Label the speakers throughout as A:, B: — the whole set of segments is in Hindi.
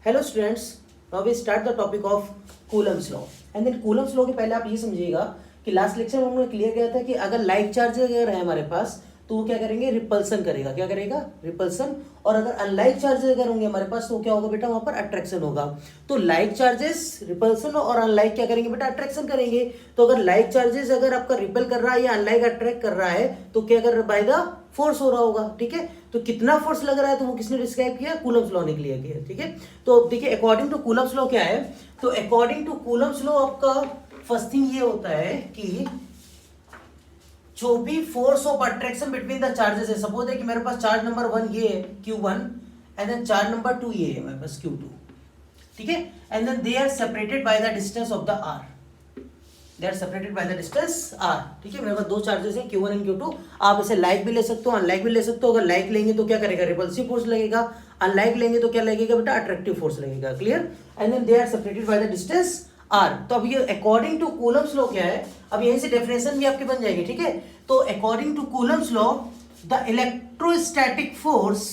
A: Hello students, now we start the topic of Coulomb's law. And then Coulomb's law के पहले आप ये समझिएगा कि लास्ट लेक्चर में हमने क्लियर किया था कि अगर लाइक चार्ज अगर है हमारे पास तो वो क्या करेंगे, रिपल्सन करेगा। क्या करेगा? रिपल्सन। और अगर अनलाइक चार्जेस अगर होंगे हमारे पास तो क्या होगा बेटा, वहां पर अट्रैक्शन होगा। तो लाइक चार्जेस रिपल्सन और अनलाइक क्या करेंगे बेटा, अट्रैक्शन करेंगे। तो अगर लाइक चार्जेस अगर आपका रिपेल कर रहा है या अनलाइक अट्रैक्ट कर रहा है तो क्या कर रहा है, बाय द फोर्स हो रहा होगा। ठीक है, तो कितना फोर्स लग रहा है तो वो किसने डिस्क्राइब किया, कूलम्स लॉ ने क्लियर किया। ठीक है, तो देखिए अकॉर्डिंग टू कूलम्स लॉ क्या है, तो अकॉर्डिंग टू कूलम्स लॉ आपका फर्स्ट थिंग ये होता है कि जो भी force of attraction between the charges है, सपोज है कि मेरे पास चार्ज नंबर 1 ये है Q1 and then charge number 2 ये है मेरे पास Q2। ठीक है, and then they are separated by the distance of the r, they are separated by the distance r। ठीक है, मेरे पास दो चार्जेस हैं Q1 एंड Q2। आप इसे लाइक भी ले सकते हो, अनलाइक भी ले सकते हो। अगर लाइक लेंगे तो क्या करेगा, रिपल्सिव फोर्स लगेगा। अनलाइक लेंगे तो क्या लगेगा बेटा, अट्रैक्टिव फोर्स लगेगा। Clear? And then they are separated by the distance r। तो अब ये अकॉर्डिंग टू कूलम्स लॉ क्या है, अब यहीं से डेफिनेशन भी आपकी बन जाएगी। ठीक है, तो according to Coulomb's law the electrostatic force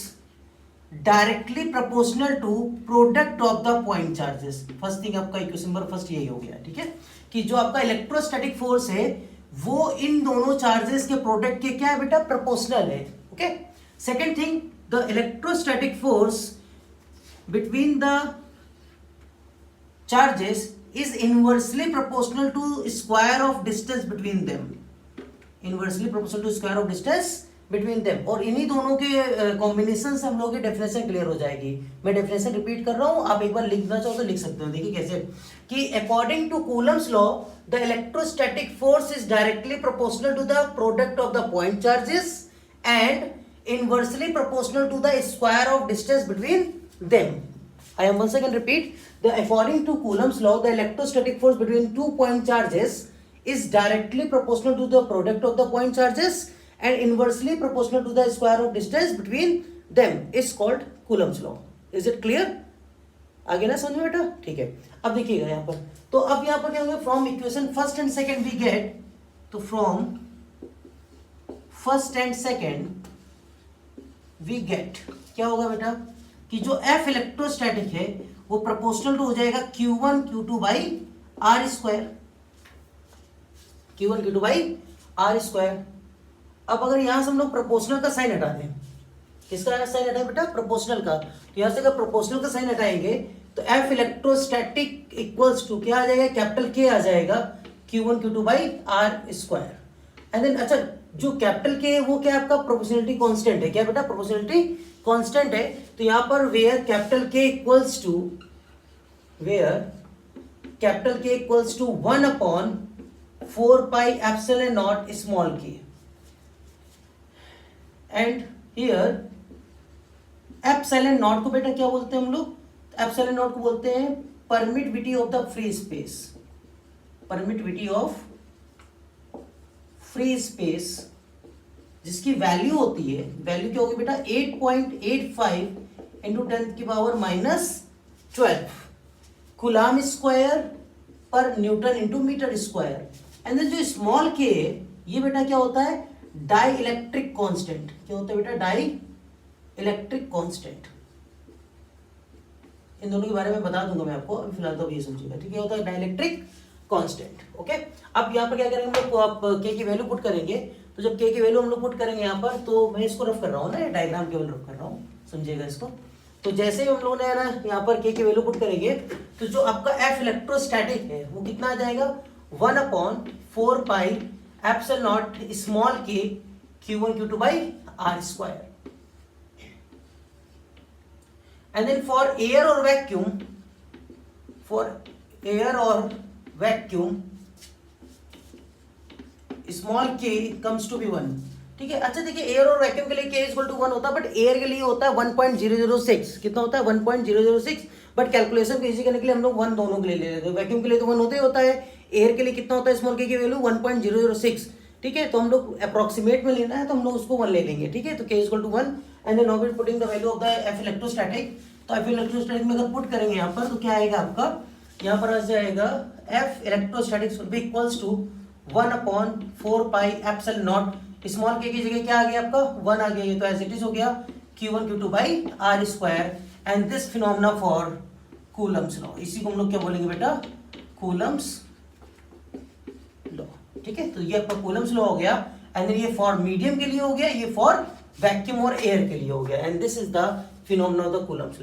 A: directly proportional to product of the point charges. First thing आपका इक्वेशन नंबर फर्स्ट यही हो गया। ठीक है, कि जो आपका इलेक्ट्रोस्टैटिक फोर्स है वो इन दोनों चार्जेस के प्रोडक्ट के क्या है बेटा, प्रोपोर्शनल है। Okay, second thing, the electrostatic force between the charges is inversely proportional to square of distance between them, inversely proportional to square of distance between them। और इन्हीं दोनों के कॉम्बिनेशन से हम लोग की डेफिनेशन क्लियर हो जाएगी। मैं डेफिनेशन रिपीट कर रहा हूं, आप एक बार लिखना चाहो तो लिख सकते हो। देखिए कैसे, कि according to Coulomb's law the electrostatic force is directly proportional to the product of the point charges and inversely proportional to the square of distance between them। I am once again repeat, according to Coulomb's law, the electrostatic force between 2 point charges is directly proportional to the product of the point charges and inversely proportional to the square of distance between them is called Coulomb's law। Is it clear? आगे ना समझ में बेटा? ठीक है, अब देखिएगा यहाँ पर, तो अब यहाँ पर क्या होगा, from equation first and second we get, तो from first and second we get क्या होगा बेटा, कि जो F इलेक्ट्रोस्टैटिक है वो प्रोपोर्शनल टू हो जाएगा Q1 Q2 by R square, Q1 Q2 by R square. अब अगर यहां से हम लोग प्रोपोर्शनल का साइन हटा दें, किसका साइन हटाए बेटा, प्रोपोर्शनल का, तो यहां से अगर प्रोपोर्शनल का साइन हटाएंगे तो F इलेक्ट्रोस्टैटिक इक्वल्स टू क्या आ जाएगा, कैपिटल K आ जाएगा Q1 Q2 by R square. And then अच्छा, जो कैपिटल K है वो क्या आपका प्रोपोर्शनलिटी कांस्टेंट है। क्या बेटा, प्रोपोर्शनलिटी कांस्टेंट है। तो यहां पर where capital K equals to, where capital K equals to 1/4 pi epsilon naught small k, and here epsilon naught को बेटा क्या बोलते हैं हम लोग, एप्सिलॉन नॉट को बोलते हैं permittivity of the free space, permittivity of free space, जिसकी वैल्यू होती है, वैल्यू क्या होगी बेटा, 8.85 इंटू 10 की पावर -12 कूलम स्क्वायर पर newton into metre square. And then जो स्मॉल के ये बेटा क्या होता है, डाई इलेक्ट्रिक कॉन्स्टेंट। क्या होता है बेटा, डाई इलेक्ट्रिक कॉन्स्टेंट। इन दोनों के बारे में बता दूंगा मैं आपको, अभी फिलहाल तो ये समझिएगा। ठीक है, होता है डाई इलेक्ट्रिक कांस्टेंट। ओके, अब यहाँ पर क्या करेंगे हम लोग, आप के की वैल्यू पुट करेंगे। तो जब के की वैल्यू हम लोग पुट करेंगे यहाँ पर, तो मैं इसको रफ कर रहा हूँ ना, डायग्राम केवल रफ कर रहा हूँ, समझिएगा इसको। तो जैसे ही हम लोगों ने ना यहाँ पर के की वैल्यू पुट करेंगे तो जो आपका एफ इलेक्ट्रोस्टैटिक है वो कितना आ जाएगा, 1/4 pi epsilon naught small k Q1 Q2 by R square. And then for air और वैक्यूम, फॉर एयर और vacuum small k comes to be 1। ठीक है, अच्छा देखिए, एयर और वैक्यूम के लिए k इक्वल टू 1 होता है, बट एयर के लिए होता है 1.006। कितना होता है, 1.006। बट कैलकुलेशन को इजी करने के लिए हम लोग 1 दोनों के लिए ले लेते हैं। वैक्यूम के लिए तो 1 होता ही होता है, एयर के लिए कितना होता है, स्मॉल k की वैल्यू 1.006। ठीक है, तो हम लोग अप्रोक्सीमेट में लेना है तो हम लोग उसको 1 ले लेंगे। ठीक है, तो k इक्वल टू 1 and then now we putting the value of the F electrostatic. तो एफ इलेक्ट्रोस्टैटिक में अगर पुट करेंगे यहाँ पर तो क्या आएगा आपका, यहाँ पर आ जाएगा F electrostatic will be equals to 1/4 pi epsilon naught small k की जगह क्या आ गया आपका, 1 आ गया। ये तो एज इट इज हो गया Q1 Q2 by R square. And this phenomena for Coulomb's law, इसी को हम लोग क्या बोलेंगे बेटा, कूलम्स लॉ। ठीक है, तो ये आपका कूलम्स लॉ हो गया। एंड ये फॉर मीडियम के लिए हो गया, ये फॉर वैक्यूम और एयर के लिए हो गया। And this is the phenomena of the Coulomb's law.